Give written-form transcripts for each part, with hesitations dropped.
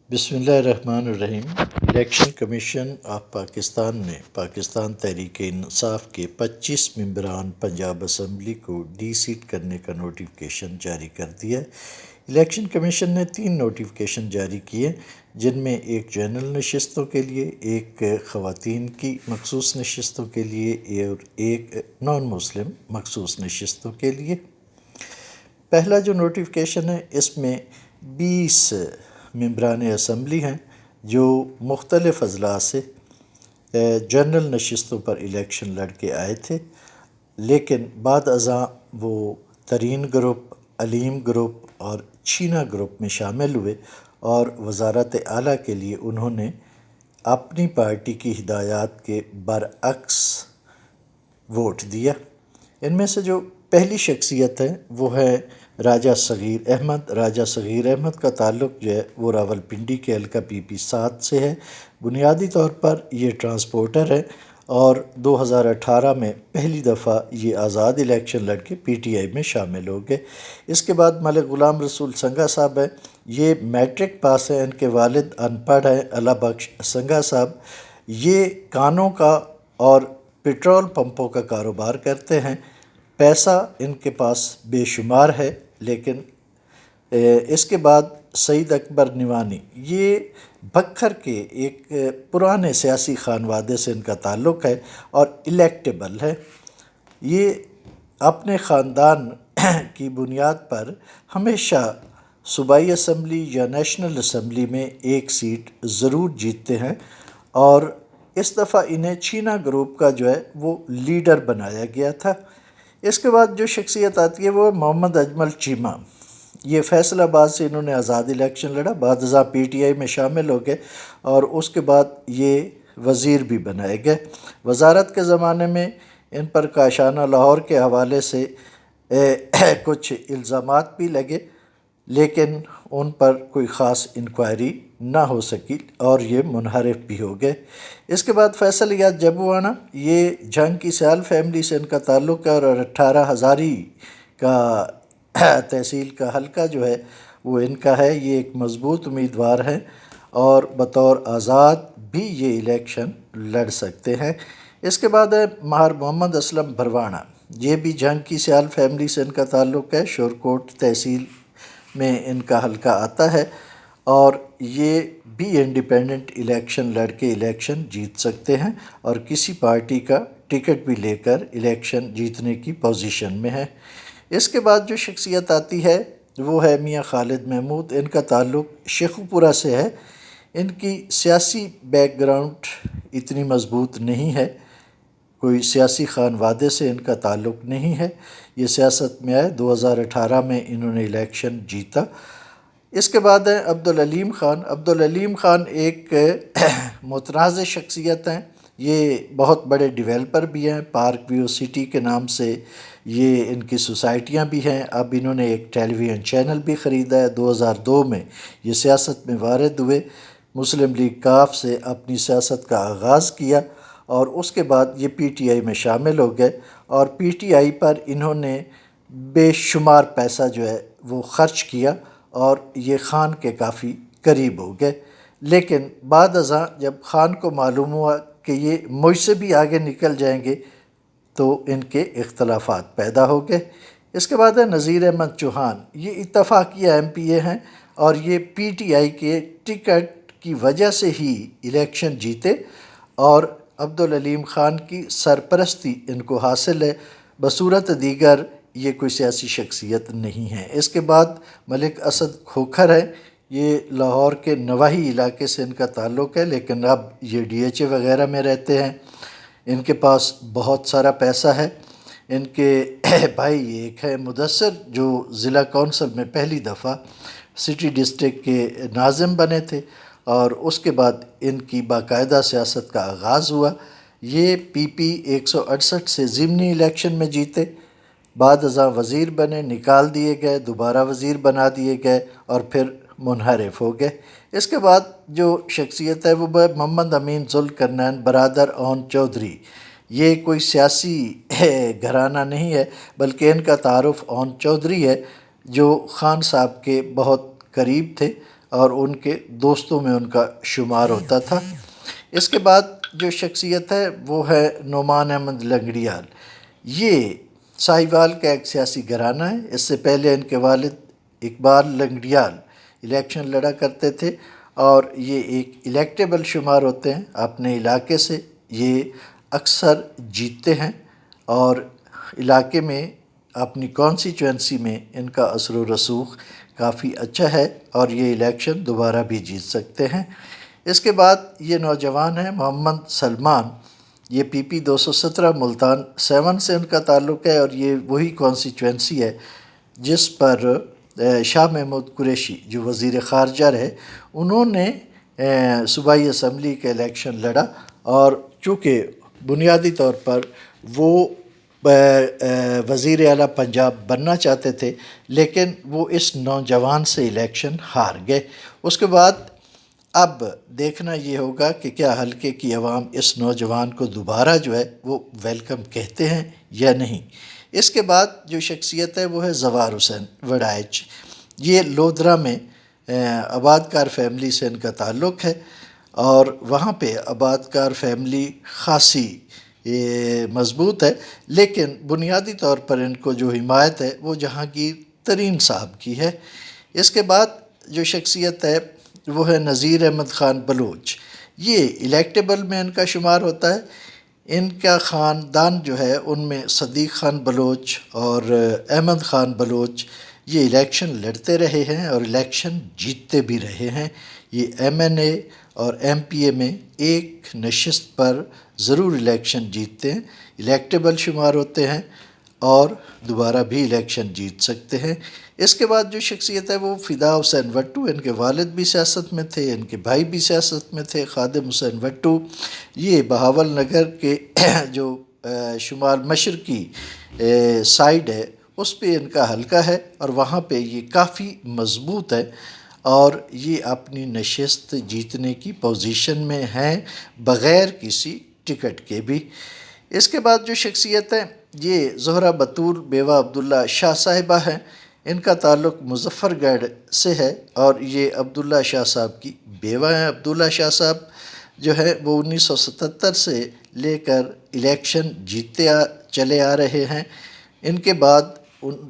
بسم اللہ الرحمن الرحیم۔ الیکشن کمیشن آف پاکستان نے پاکستان تحریک انصاف کے 25 ممبران پنجاب اسمبلی کو ڈی سیٹ کرنے کا نوٹیفیکیشن جاری کر دیا ہے۔ الیکشن کمیشن نے 3 نوٹیفیکیشن جاری کیے، جن میں ایک جنرل نشستوں کے لیے، ایک خواتین کی مخصوص نشستوں کے لیے اور ایک نان مسلم مخصوص نشستوں کے لیے۔ پہلا جو نوٹیفیکیشن ہے، اس میں 20 ممبران اسمبلی ہیں جو مختلف اضلاع سے جنرل نشستوں پر الیکشن لڑ کے آئے تھے، لیکن بعد ازاں وہ ترین گروپ، علیم گروپ اور چینا گروپ میں شامل ہوئے اور وزارت اعلیٰ کے لیے انہوں نے اپنی پارٹی کی ہدایات کے برعکس ووٹ دیا۔ ان میں سے جو پہلی شخصیت ہے وہ ہے راجہ صغیر احمد۔ راجہ صغیر احمد کا تعلق جو ہے وہ راولپنڈی کے حلقہ PP 7 سے ہے۔ بنیادی طور پر یہ ٹرانسپورٹر ہے اور 2018 میں پہلی دفعہ یہ آزاد الیکشن لڑ کے PTI میں شامل ہو گئے۔ اس کے بعد ملک غلام رسول سنگھا صاحب ہیں، یہ میٹرک پاس ہیں، ان کے والد ان پڑھ ہیں، اللہ بخش سنگھا صاحب۔ یہ کانوں کا اور پٹرول پمپوں کا کاروبار کرتے ہیں۔ پیسہ ان کے پاس بے شمار ہے، لیکن اس کے بعد سعید اکبر نوانی، یہ بکھر کے ایک پرانے سیاسی خانوادے سے ان کا تعلق ہے اور الیکٹیبل ہے۔ یہ اپنے خاندان کی بنیاد پر ہمیشہ صوبائی اسمبلی یا نیشنل اسمبلی میں ایک سیٹ ضرور جیتتے ہیں، اور اس دفعہ انہیں چینا گروپ کا جو ہے وہ لیڈر بنایا گیا تھا۔ اس کے بعد جو شخصیت آتی ہے وہ محمد اجمل چیمہ۔ یہ فیصل آباد سے انہوں نے آزاد الیکشن لڑا، بعد ازاں PTI میں شامل ہو گئے اور اس کے بعد یہ وزیر بھی بنائے گئے۔ وزارت کے زمانے میں ان پر کاشانہ لاہور کے حوالے سے کچھ الزامات بھی لگے، لیکن ان پر کوئی خاص انکوائری نہ ہو سکی اور یہ منحرف بھی ہو گئے۔ اس کے بعد فیصل یاد جبوانہ، یہ جنگ کی سیال فیملی سے ان کا تعلق ہے اور 18 ہزاری کا تحصیل کا حلقہ جو ہے وہ ان کا ہے۔ یہ ایک مضبوط امیدوار ہیں اور بطور آزاد بھی یہ الیکشن لڑ سکتے ہیں۔ اس کے بعد ہے ماہر محمد اسلم بھروانا، یہ بھی جنگ کی سیال فیملی سے ان کا تعلق ہے، شورکوٹ تحصیل میں ان کا حلقہ آتا ہے اور یہ بھی انڈیپینڈنٹ الیکشن لڑ کے الیکشن جیت سکتے ہیں اور کسی پارٹی کا ٹکٹ بھی لے کر الیکشن جیتنے کی پوزیشن میں ہے۔ اس کے بعد جو شخصیت آتی ہے وہ ہے میاں خالد محمود، ان کا تعلق شیخوپورہ سے ہے۔ ان کی سیاسی بیک گراؤنڈ اتنی مضبوط نہیں ہے، کوئی سیاسی خانوادے سے ان کا تعلق نہیں ہے۔ یہ سیاست میں آئے، 2018 میں انہوں نے الیکشن جیتا۔ اس کے بعد ہیں عبدالعلیم خان۔ عبدالعلیم خان ایک متنازع شخصیت ہیں، یہ بہت بڑے ڈیولپر بھی ہیں، پارک ویو سٹی کے نام سے یہ ان کی سوسائٹیاں بھی ہیں۔ اب انہوں نے ایک ٹیلی ویژن چینل بھی خریدا ہے۔ 2002 میں یہ سیاست میں وارد ہوئے، مسلم لیگ کاف سے اپنی سیاست کا آغاز کیا اور اس کے بعد یہ PTI میں شامل ہو گئے اور PTI پر انہوں نے بے شمار پیسہ جو ہے وہ خرچ کیا اور یہ خان کے کافی قریب ہو گئے، لیکن بعد ازاں جب خان کو معلوم ہوا کہ یہ مجھ سے بھی آگے نکل جائیں گے تو ان کے اختلافات پیدا ہو گئے۔ اس کے بعد ہے نذیر احمد چوہان، یہ اتفاقیہ MPA ہیں اور یہ PTI کے ٹکٹ کی وجہ سے ہی الیکشن جیتے اور عبدالعلیم خان کی سرپرستی ان کو حاصل ہے، بصورت دیگر یہ کوئی سیاسی شخصیت نہیں ہے۔ اس کے بعد ملک اسد کھوکھر ہے، یہ لاہور کے نواحی علاقے سے ان کا تعلق ہے، لیکن اب یہ DHA وغیرہ میں رہتے ہیں۔ ان کے پاس بہت سارا پیسہ ہے۔ ان کے بھائی ایک ہے مدثر، جو ضلع کونسل میں پہلی دفعہ سٹی ڈسٹرکٹ کے ناظم بنے تھے اور اس کے بعد ان کی باقاعدہ سیاست کا آغاز ہوا۔ یہ PP 168 سے ضمنی الیکشن میں جیتے، بعد ازاں وزیر بنے، نکال دیے گئے، دوبارہ وزیر بنا دیے گئے اور پھر منحرف ہو گئے۔ اس کے بعد جو شخصیت ہے وہ محمد امین ذوالقرنین برادر اون چودھری، یہ کوئی سیاسی گھرانہ نہیں ہے بلکہ ان کا تعارف اون چودھری ہے جو خان صاحب کے بہت قریب تھے اور ان کے دوستوں میں ان کا شمار ہوتا تھا۔ اس کے بعد جو شخصیت ہے وہ ہے نعمان احمد لنگڑیال۔ یہ ساہیوال کا ایک سیاسی گھرانہ ہے۔ اس سے پہلے ان کے والد اقبال لنگڑیال الیکشن لڑا کرتے تھے اور یہ ایک الیکٹیبل شمار ہوتے ہیں اپنے علاقے سے۔ یہ اکثر جیتتے ہیں اور علاقے میں اپنی کانسٹیچوئنسی میں ان کا اثر و رسوخ کافی اچھا ہے اور یہ الیکشن دوبارہ بھی جیت سکتے ہیں۔ اس کے بعد یہ نوجوان ہیں محمد سلمان، یہ پی پی 217 ملتان 7 سے ان کا تعلق ہے اور یہ وہی کانسٹیچوئنسی ہے جس پر شاہ محمود قریشی جو وزیر خارجہ رہے انہوں نے صوبائی اسمبلی کا الیکشن لڑا، اور چونکہ بنیادی طور پر وہ وزیر اعلیٰ پنجاب بننا چاہتے تھے لیکن وہ اس نوجوان سے الیکشن ہار گئے۔ اس کے بعد اب دیکھنا یہ ہوگا کہ کیا حلقے کی عوام اس نوجوان کو دوبارہ جو ہے وہ ویلکم کہتے ہیں یا نہیں۔ اس کے بعد جو شخصیت ہے وہ ہے زوار حسین وڑائچ۔ یہ لودھرا میں آباد کار فیملی سے ان کا تعلق ہے اور وہاں پہ آباد کار فیملی خاصی مضبوط ہے، لیکن بنیادی طور پر ان کو جو حمایت ہے وہ جہانگیر ترین صاحب کی ہے۔ اس کے بعد جو شخصیت ہے وہ ہے نذیر احمد خان بلوچ۔ یہ الیکٹیبل میں ان کا شمار ہوتا ہے۔ ان کا خاندان جو ہے ان میں صدیق خان بلوچ اور احمد خان بلوچ یہ الیکشن لڑتے رہے ہیں اور الیکشن جیتتے بھی رہے ہیں۔ یہ ایم این اے اور ایم پی اے میں ایک نشست پر ضرور الیکشن جیتتے ہیں، الیکٹیبل شمار ہوتے ہیں اور دوبارہ بھی الیکشن جیت سکتے ہیں۔ اس کے بعد جو شخصیت ہے وہ فدا حسین وٹو، ان کے والد بھی سیاست میں تھے، ان کے بھائی بھی سیاست میں تھے، خادم حسین وٹو۔ یہ بہاول نگر کے جو شمال مشرقی سائیڈ ہے اس پہ ان کا حلقہ ہے اور وہاں پہ یہ کافی مضبوط ہے اور یہ اپنی نشست جیتنے کی پوزیشن میں ہیں بغیر کسی ٹکٹ کے بھی۔ اس کے بعد جو شخصیت ہے یہ زہرہ بطول بیوہ عبداللہ شاہ صاحبہ ہیں۔ ان کا تعلق مظفر گڑھ سے ہے اور یہ عبداللہ شاہ صاحب کی بیوہ ہیں۔ عبداللہ شاہ صاحب جو ہے وہ 1977 سے لے کر الیکشن جیتتے چلے آ رہے ہیں۔ ان کے بعد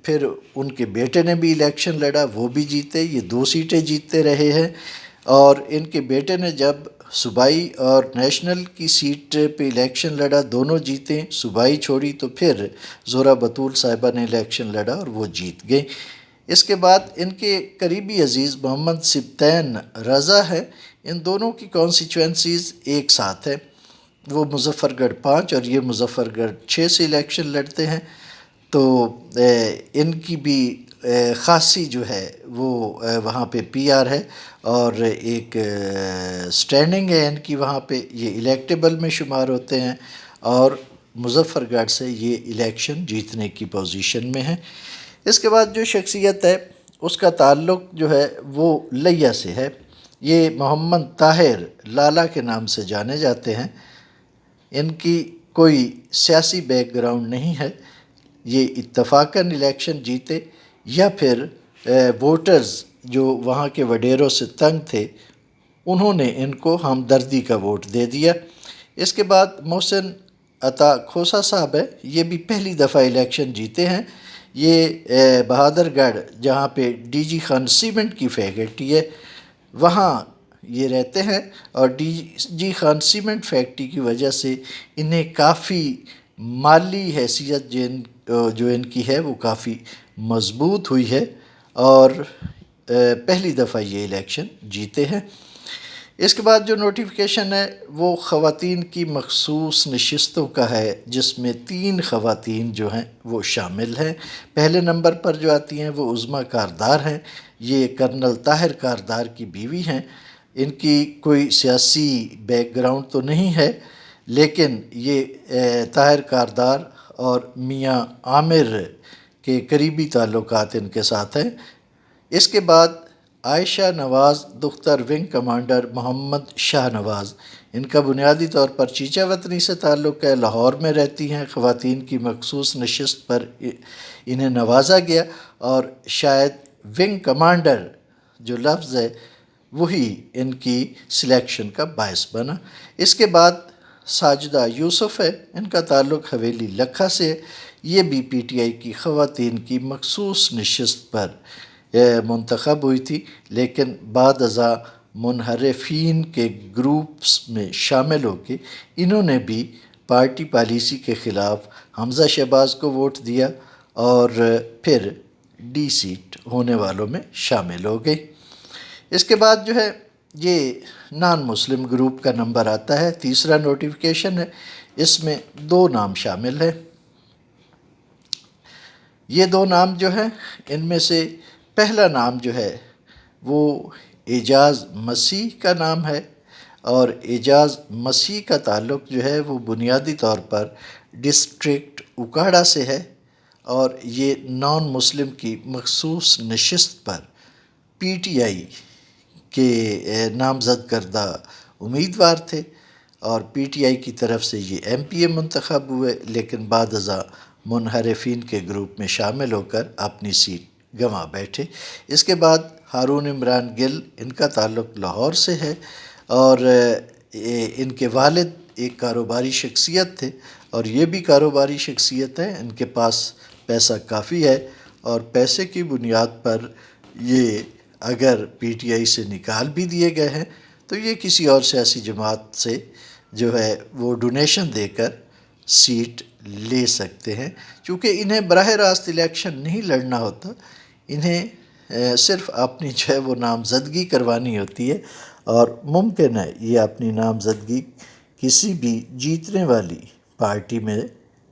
پھر ان کے بیٹے نے بھی الیکشن لڑا، وہ بھی جیتے، یہ 2 سیٹیں جیتتے رہے ہیں۔ اور ان کے بیٹے نے جب صوبائی اور نیشنل کی سیٹ پہ الیکشن لڑا دونوں جیتے، صوبائی چھوڑی تو پھر زہرہ بطول صاحبہ نے الیکشن لڑا اور وہ جیت گئے۔ اس کے بعد ان کے قریبی عزیز محمد سبطین رضا ہے۔ ان دونوں کی کانسٹیچوئنسیز ایک ساتھ ہے، وہ مظفر گڑھ 5 اور یہ مظفر گڑھ 6 سے الیکشن لڑتے ہیں، تو ان کی بھی خاصی جو ہے وہ وہاں پہ پی آر ہے اور ایک سٹینڈنگ ہے ان کی وہاں پہ، یہ الیکٹیبل میں شمار ہوتے ہیں اور مظفر گڑھ سے یہ الیکشن جیتنے کی پوزیشن میں ہیں۔ اس کے بعد جو شخصیت ہے اس کا تعلق جو ہے وہ لیا سے ہے۔ یہ محمد طاہر لالا کے نام سے جانے جاتے ہیں۔ ان کی کوئی سیاسی بیک گراؤنڈ نہیں ہے، یہ اتفاقاً الیکشن جیتے یا پھر ووٹرز جو وہاں کے وڈیروں سے تنگ تھے انہوں نے ان کو ہمدردی کا ووٹ دے دیا۔ اس کے بعد محسن عطا کھوسہ صاحب ہے، یہ بھی پہلی دفعہ الیکشن جیتے ہیں۔ یہ بہادر گڑھ جہاں پہ ڈی جی خان سیمنٹ کی فیکٹری ہے وہاں یہ رہتے ہیں اور D G Khan cement factory کی وجہ سے انہیں کافی مالی حیثیت جو ان کی ہے وہ کافی مضبوط ہوئی ہے اور پہلی دفعہ یہ الیکشن جیتے ہیں۔ اس کے بعد جو نوٹیفیکیشن ہے وہ خواتین کی مخصوص نشستوں کا ہے جس میں 3 خواتین جو ہیں وہ شامل ہیں۔ پہلے نمبر پر جو آتی ہیں وہ عظمیٰ کاردار ہیں، یہ کرنل طاہر کاردار کی بیوی ہیں۔ ان کی کوئی سیاسی بیک گراؤنڈ تو نہیں ہے لیکن یہ طاہر کاردار اور میاں عامر کے قریبی تعلقات ان کے ساتھ ہیں۔ اس کے بعد عائشہ نواز دختر ونگ کمانڈر محمد شاہ نواز، ان کا بنیادی طور پر چیچا وطنی سے تعلق ہے، لاہور میں رہتی ہیں۔ خواتین کی مخصوص نشست پر انہیں نوازا گیا اور شاید ونگ کمانڈر جو لفظ ہے وہی ان کی سلیکشن کا باعث بنا۔ اس کے بعد ساجدہ یوسف ہے، ان کا تعلق حویلی لکھا سے ہے۔ یہ بھی پی ٹی آئی کی خواتین کی مخصوص نشست پر منتخب ہوئی تھی، لیکن بعد ازاں منحرفین کے گروپس میں شامل ہو کے انہوں نے بھی پارٹی پالیسی کے خلاف حمزہ شہباز کو ووٹ دیا اور پھر ڈی سیٹ ہونے والوں میں شامل ہو گئی۔ اس کے بعد جو ہے یہ نان مسلم گروپ کا نمبر آتا ہے، تیسرا نوٹیفیکیشن ہے، اس میں 2 نام شامل ہیں۔ یہ 2 نام جو ہیں، ان میں سے پہلا نام جو ہے وہ اعجاز مسیح کا نام ہے، اور اعجاز مسیح کا تعلق جو ہے وہ بنیادی طور پر ڈسٹرکٹ اکاڑا سے ہے، اور یہ نان مسلم کی مخصوص نشست پر پی ٹی آئی کے نامزد کردہ امیدوار تھے، اور پی ٹی آئی کی طرف سے یہ ایم پی اے منتخب ہوئے، لیکن بعد ازاں منحرفین کے گروپ میں شامل ہو کر اپنی سیٹ گنوا بیٹھے۔ اس کے بعد ہارون عمران گل، ان کا تعلق لاہور سے ہے، اور ان کے والد ایک کاروباری شخصیت تھے، اور یہ بھی کاروباری شخصیت ہے، ان کے پاس پیسہ کافی ہے، اور پیسے کی بنیاد پر یہ اگر پی ٹی آئی سے نکال بھی دیے گئے ہیں تو یہ کسی اور سیاسی جماعت سے جو ہے وہ ڈونیشن دے کر سیٹ لے سکتے ہیں، چونکہ انہیں براہ راست الیکشن نہیں لڑنا ہوتا، انہیں صرف اپنی جو ہے وہ نامزدگی کروانی ہوتی ہے، اور ممکن ہے یہ اپنی نامزدگی کسی بھی جیتنے والی پارٹی میں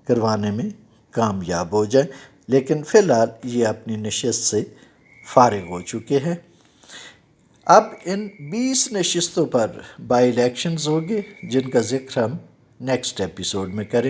کروانے میں کامیاب ہو جائیں، لیکن فی الحال یہ اپنی نشست سے فارغ ہو چکے ہیں۔ اب ان 20 نشستوں پر بائی الیکشنز ہوں گے، جن کا ذکر ہم نیکسٹ ایپیسوڈ میں کریں گے۔